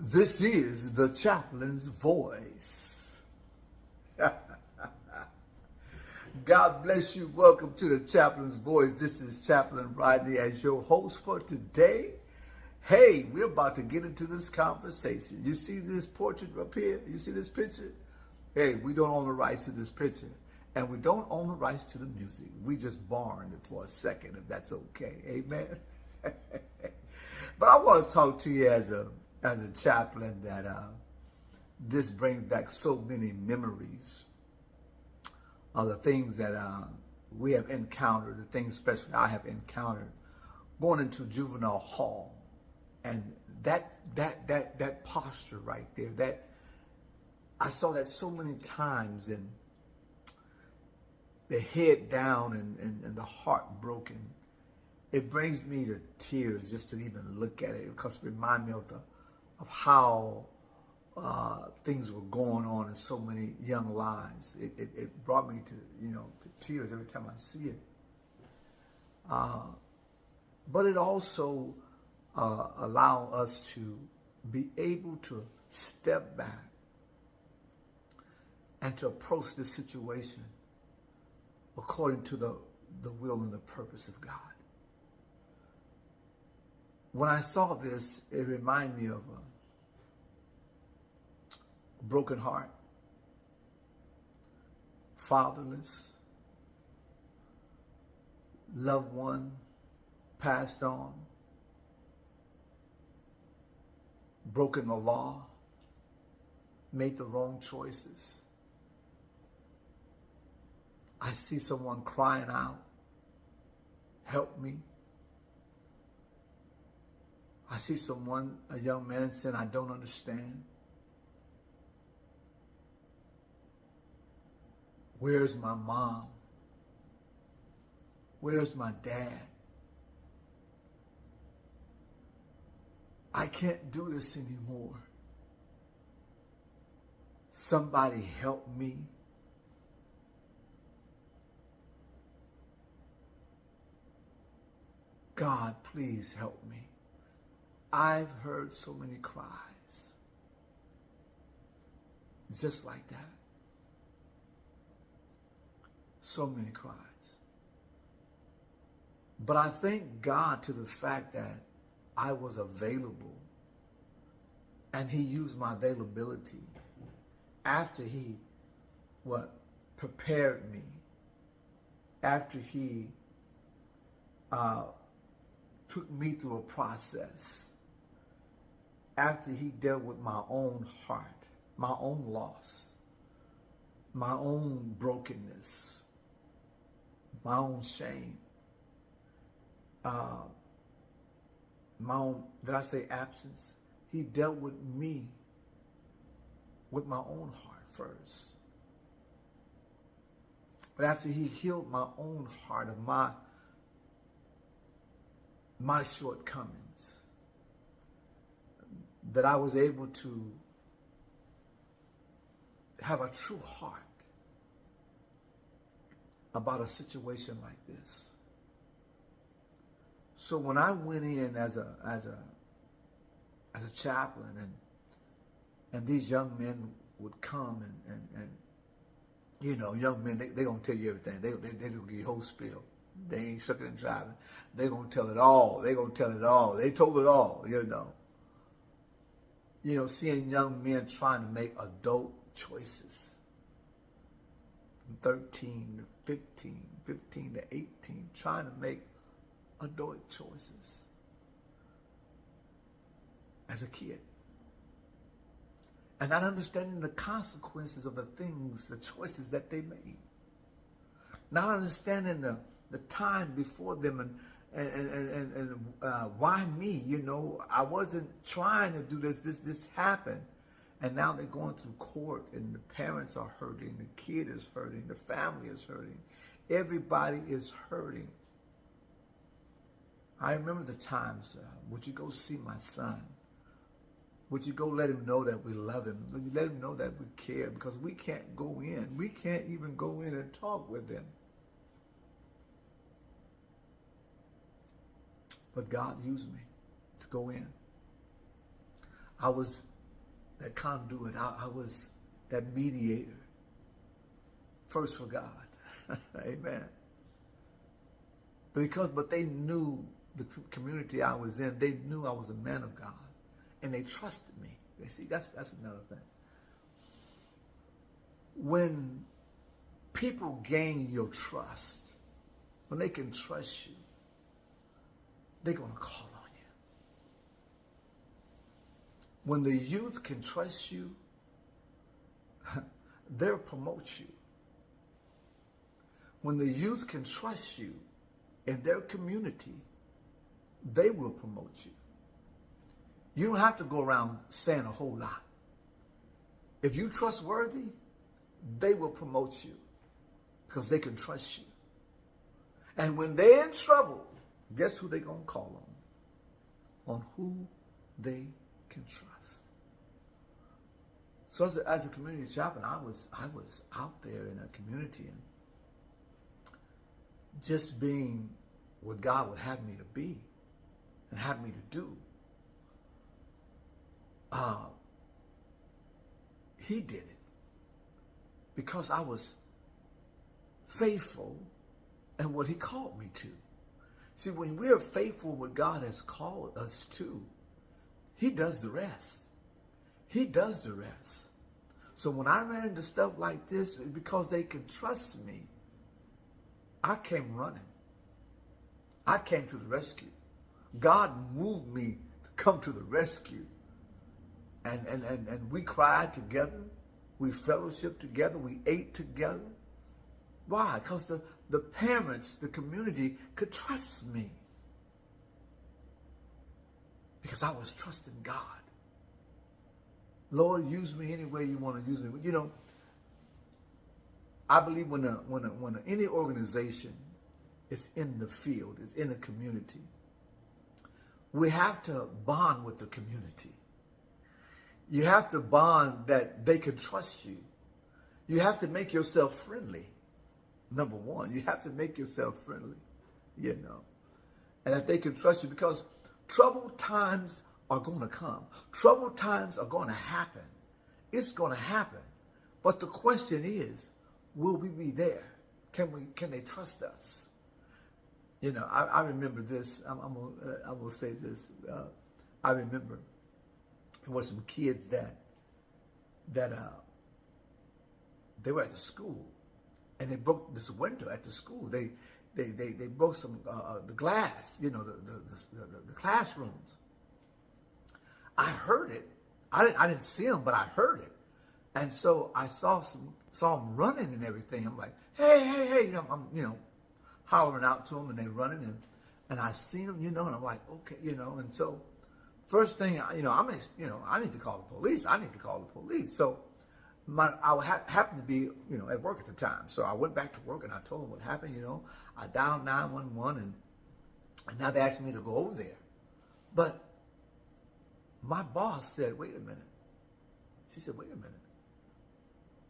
This is the Chaplain's Voice. God bless you. Welcome to the Chaplain's Voice. This is Chaplain Rodney as your host for today. Hey, we're about to get into this conversation. You see this portrait up here? You see this picture? Hey, we don't own the rights to this picture. And we don't own the rights to the music. We just borrowed it for a second, if that's okay. Amen? But I want to talk to you as a chaplain that this brings back so many memories of the things that we have encountered, the things especially I have encountered going into juvenile hall. And that posture right there, that I saw that so many times, and the head down and the heart broken. It brings me to tears just to even look at it, because it reminds me of how things were going on in so many young lives. It brought me to tears every time I see it. But it also allows us to be able to step back and to approach this situation according to the will and the purpose of God. When I saw this, it reminded me of a broken heart, fatherless, loved one passed on, broken the law, made the wrong choices. I see someone crying out, help me. I see a young man saying, I don't understand. Where's my mom? Where's my dad? I can't do this anymore. Somebody help me. God, please help me. I've heard so many cries just like that. So many cries. But I thank God to the fact that I was available, and he used my availability after he prepared me, after he took me through a process, after he dealt with my own heart, my own loss, my own brokenness, my own shame, my own, did I say absence? He dealt with me with my own heart first. But after he healed my own heart of my shortcomings, that I was able to have a true heart about a situation like this. So when I went in as a chaplain, and these young men would come and young men, they gonna tell you everything. They gonna give you a whole spiel. They ain't shucking and driving. They gonna tell it all. They gonna tell it all. They told it all. Seeing young men trying to make adult choices from 13 to 15, 15 to 18, trying to make adult choices as a kid. And not understanding the consequences of the things, the choices that they made. Not understanding the time before them and why me? I wasn't trying to do this. This happened. And now they're going through court, and the parents are hurting, the kid is hurting, the family is hurting. Everybody is hurting. I remember the times, would you go see my son? Would you go let him know that we love him? Would you let him know that we care? Because we can't go in. We can't even go in and talk with him. But God used me to go in. I was that conduit. I was that mediator. First for God. Amen. But they knew the community I was in. They knew I was a man of God. And they trusted me. You see, that's another thing. When people gain your trust, when they can trust you, they're going to call on you. When the youth can trust you, they'll promote you. When the youth can trust you in their community, they will promote you. You don't have to go around saying a whole lot. If you're trustworthy, they will promote you because they can trust you. And when they're in trouble, guess who they're going to call on? On who they can trust. So as a community chaplain, I was out there in a community and just being what God would have me to be and have me to do. He did it because I was faithful in what he called me to. See, when we're faithful what God has called us to, he does the rest. He does the rest. So when I ran into stuff like this, because they can trust me, I came running. I came to the rescue. God moved me to come to the rescue. And we cried together. We fellowshiped together. We ate together. Why? Because the parents, the community could trust me. Because I was trusting God. Lord, use me any way you want to use me. You know, I believe when any organization is in the field, is in a community, we have to bond with the community. You have to bond that they can trust you. You have to make yourself friendly. Number one, you have to make yourself friendly, you know, and that they can trust you because troubled times are going to come. Troubled times are going to happen. It's going to happen. But the question is, will we be there? Can they trust us? You know, I remember this. I will say this. I remember there were some kids that they were at the school, and they broke this window at the school. They broke some the glass. You know, the classrooms. I heard it. I didn't see them, but I heard it, and so I saw them running and everything. I'm like, hey! You know, I'm hollering out to them, and they're running, and I seen them, you know, and I'm like, okay, you know, and so first thing, I need to call the police. So I happened to be, at work at the time. So I went back to work and I told them what happened, I dialed 911 and now they asked me to go over there. But my boss said, wait a minute. She said, wait a minute.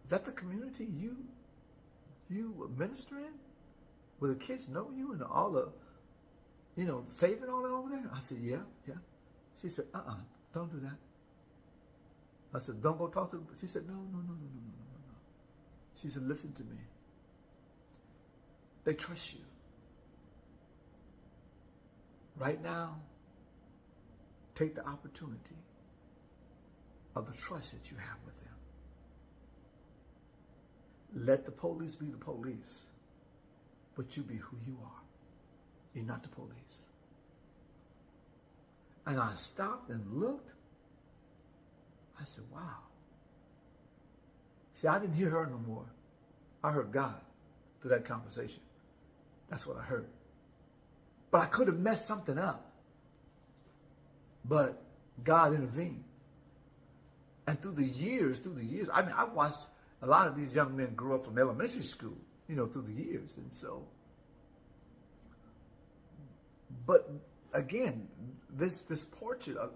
Is that the community you minister in? Where the kids know you and all the, favorite all that over there? I said, yeah. She said, don't do that. I said, don't go talk to them. She said, no. She said, listen to me. They trust you. Right now, take the opportunity of the trust that you have with them. Let the police be the police, but you be who you are. You're not the police. And I stopped and looked. I said, wow. See, I didn't hear her no more. I heard God through that conversation. That's what I heard. But I could have messed something up. But God intervened. And through the years, I watched a lot of these young men grow up from elementary school, through the years. And so, but again, this portrait of,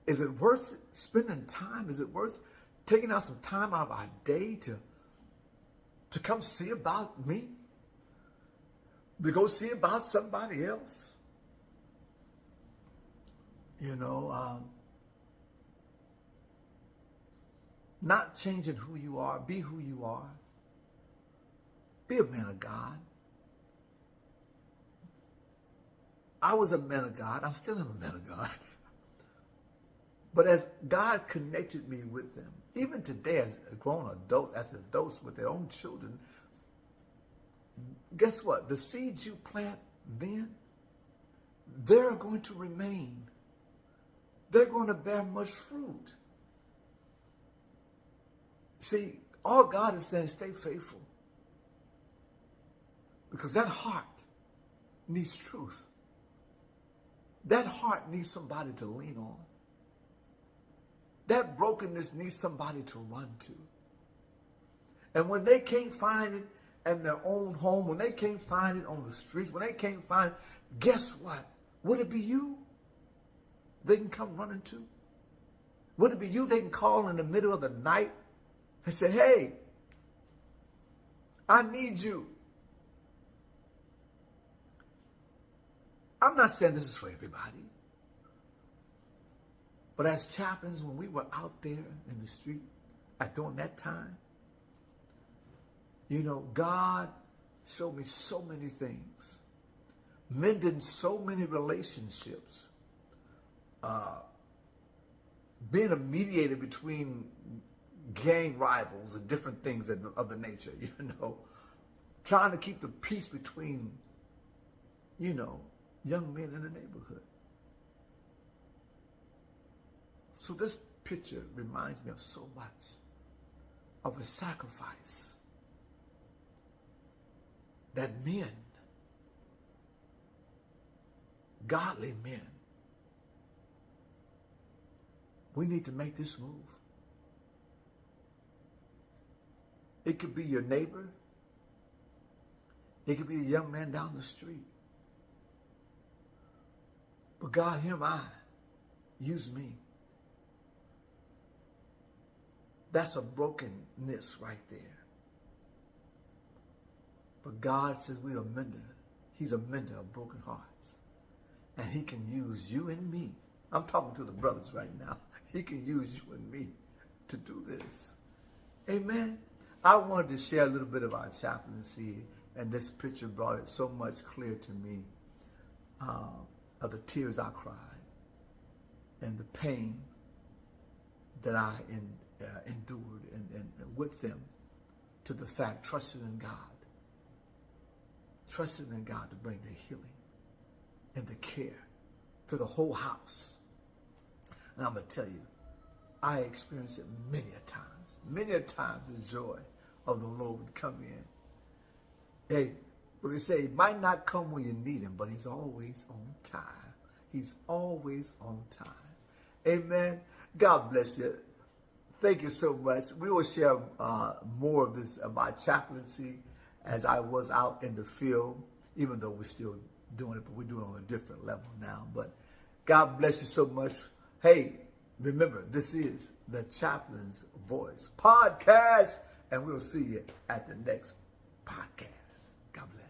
is it worth spending time? Is it worth taking out some time out of our day to come see about me? To go see about somebody else? You know, not changing who you are. Be who you are. Be a man of God. I was a man of God. I'm still a man of God. But as God connected me with them, even today as grown adults, as adults with their own children, guess what? The seeds you plant then, they're going to remain. They're going to bear much fruit. See, all God is saying, stay faithful. Because that heart needs truth. That heart needs somebody to lean on. That brokenness needs somebody to run to. And when they can't find it in their own home, when they can't find it on the streets, when they can't find it, guess what? Would it be you they can come running to? Would it be you they can call in the middle of the night and say, hey, I need you. I'm not saying this is for everybody. But as chaplains, when we were out there in the street during that time, you know, God showed me so many things, mending so many relationships, being a mediator between gang rivals and different things of the nature, you know, trying to keep the peace between, you know, young men in the neighborhood. So this picture reminds me of so much of a sacrifice that men, godly men, we need to make this move. It could be your neighbor. It could be the young man down the street. But God, here am I. Use me. That's a brokenness right there. But God says we are mender. He's a mender of broken hearts. And he can use you and me. I'm talking to the brothers right now. He can use you and me to do this. Amen. I wanted to share a little bit of our chaplaincy, and this picture brought it so much clear to me of the tears I cried and the pain that I endured and with them, to the fact, trusting in God to bring the healing and the care to the whole house. And I'm going to tell you, I experienced it many a times the joy of the Lord would come in. Hey, well, they say he might not come when you need him, but he's always on time. He's always on time. Amen. God bless you. Thank you so much. We will share more of this about chaplaincy as I was out in the field, even though we're still doing it, but we're doing it on a different level now. But God bless you so much. Hey, remember, this is the Chaplains Voice podcast, and we'll see you at the next podcast. God bless.